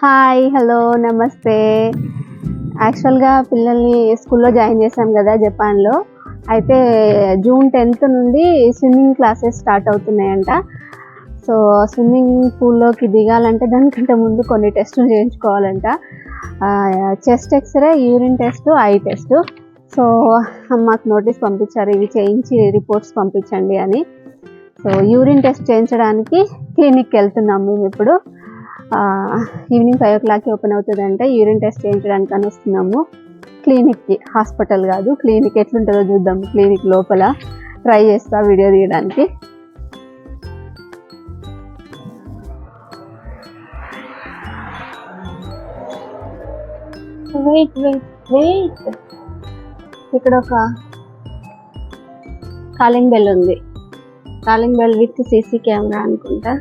Hi, hello, నమస్తే. యాక్చువల్గా పిల్లల్ని స్కూల్లో జాయిన్ చేశాం కదా జపాన్లో. అయితే జూన్ 10th నుండి స్విమ్మింగ్ క్లాసెస్ స్టార్ట్ అవుతున్నాయంట. సో స్విమ్మింగ్ పూల్లోకి దిగాలంటే దానికంటే ముందు కొన్ని టెస్టులు చేయించుకోవాలంట. Chest x-ray, urine test, eye test. So మాకు నోటీస్ పంపించారు, ఇవి చేయించి రిపోర్ట్స్ పంపించండి అని. సో యూరిన్ టెస్ట్ చేయించడానికి క్లినిక్కి వెళ్తున్నాము మేము ఇప్పుడు. ఈవినింగ్ 5 o'clock ఓపెన్ అవుతుందంటే యూరిన్ టెస్ట్ చేయించడానికి అని వస్తున్నాము క్లినిక్కి. హాస్పిటల్ కాదు, క్లినిక్. ఎట్లుంటుందో చూద్దాం క్లినిక్ లోపల. ట్రై చేస్తా వీడియో తీయడానికి. వెయిట్ ఇక్కడ ఒక కాలింగ్ బెల్ ఉంది. Calling bell with CC camera అనుకుంటా.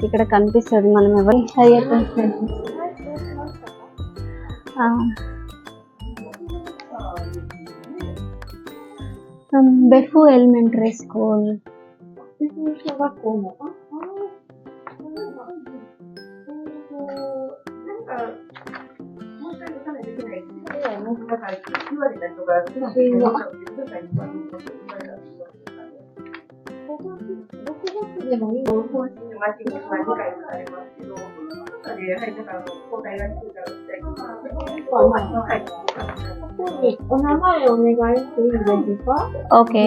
ఇక్కడ కనిపిస్తుంది మనం ఎవరు హైయర్ బెఫు ఎలిమెంటరీ స్కూల్. ఓకే,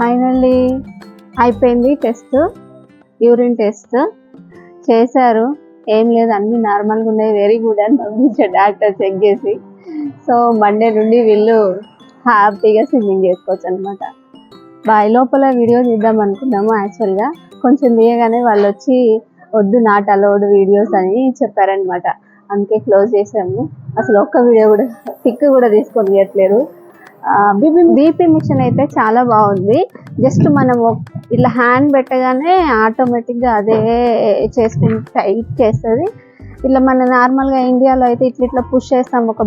ఫైనల్లీ అయిపోయింది టెస్ట్. యూరిన్ టెస్ట్ చేశారు, ఏం లేదు, అన్నీ నార్మల్గా ఉన్నాయి, వెరీ గుడ్ అని పంపించారు డాక్టర్ చెక్ చేసి. సో మండే నుండి వీళ్ళు హ్యాపీగా స్విమ్మింగ్ చేసుకోవచ్చు అనమాట. బావి లోపల వీడియో తీద్దాం అనుకున్నాము. యాక్చువల్గా కొంచెం తీయగానే వాళ్ళు వచ్చి వద్దు, నాట్ అలౌడ్ వీడియోస్ అని చెప్పారనమాట. అందుకే క్లోజ్ చేసాము. అసలు ఒక్క వీడియో కూడా, పిక్ కూడా తీసుకొని తీయట్లేదు. బీపీ మిషన్ అయితే చాలా బాగుంది. జస్ట్ మనము ఇట్లా హ్యాండ్ పెట్టగానే ఆటోమేటిక్గా అదే చేసుకుని టైట్ చేస్తుంది. ఇట్లా మన నార్మల్గా ఇండియాలో అయితే ఇట్లా ఇట్లా పుష్ చేస్తాం, ఒక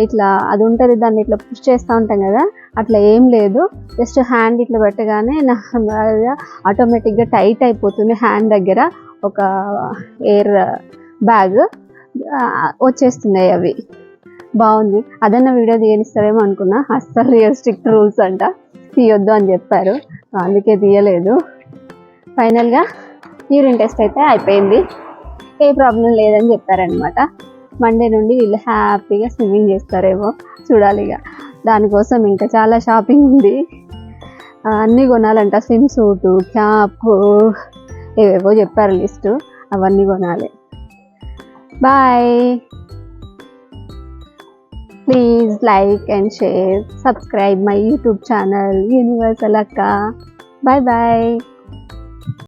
ఇట్లా అది ఉంటుంది, దాన్ని ఇట్లా పుష్ చేస్తూ ఉంటాం కదా, అట్లా ఏం లేదు. జస్ట్ హ్యాండ్ ఇట్లా పెట్టగానే నార్మల్గా ఆటోమేటిక్గా టైట్ అయిపోతుంది. హ్యాండ్ దగ్గర ఒక ఎయిర్ బ్యాగ్ వచ్చేస్తున్నాయి అవి. బాగుంది. అదన్న వీడియో తీయనిస్తారేమో అనుకున్నా. అస్సలు స్ట్రిక్ట్ రూల్స్ అంట, తీయొద్దు అని చెప్పారు, అందుకే తీయలేదు. ఫైనల్గా యూరిన్ టెస్ట్ అయితే అయిపోయింది, ఏ ప్రాబ్లం లేదని చెప్పారనమాట. మండే నుండి వీళ్ళు హ్యాపీగా స్విమ్మింగ్ చేస్తారేమో చూడాలి. ఇక దానికోసం ఇంకా చాలా షాపింగ్ ఉంది, అన్నీ కొనాలంట. స్విమ్ సూటు, క్యాప్, ఏవేవో చెప్పారు లిస్టు, అవన్నీ కొనాలి. Bye. Please like and share, subscribe my YouTube channel Universal Akka. Bye bye.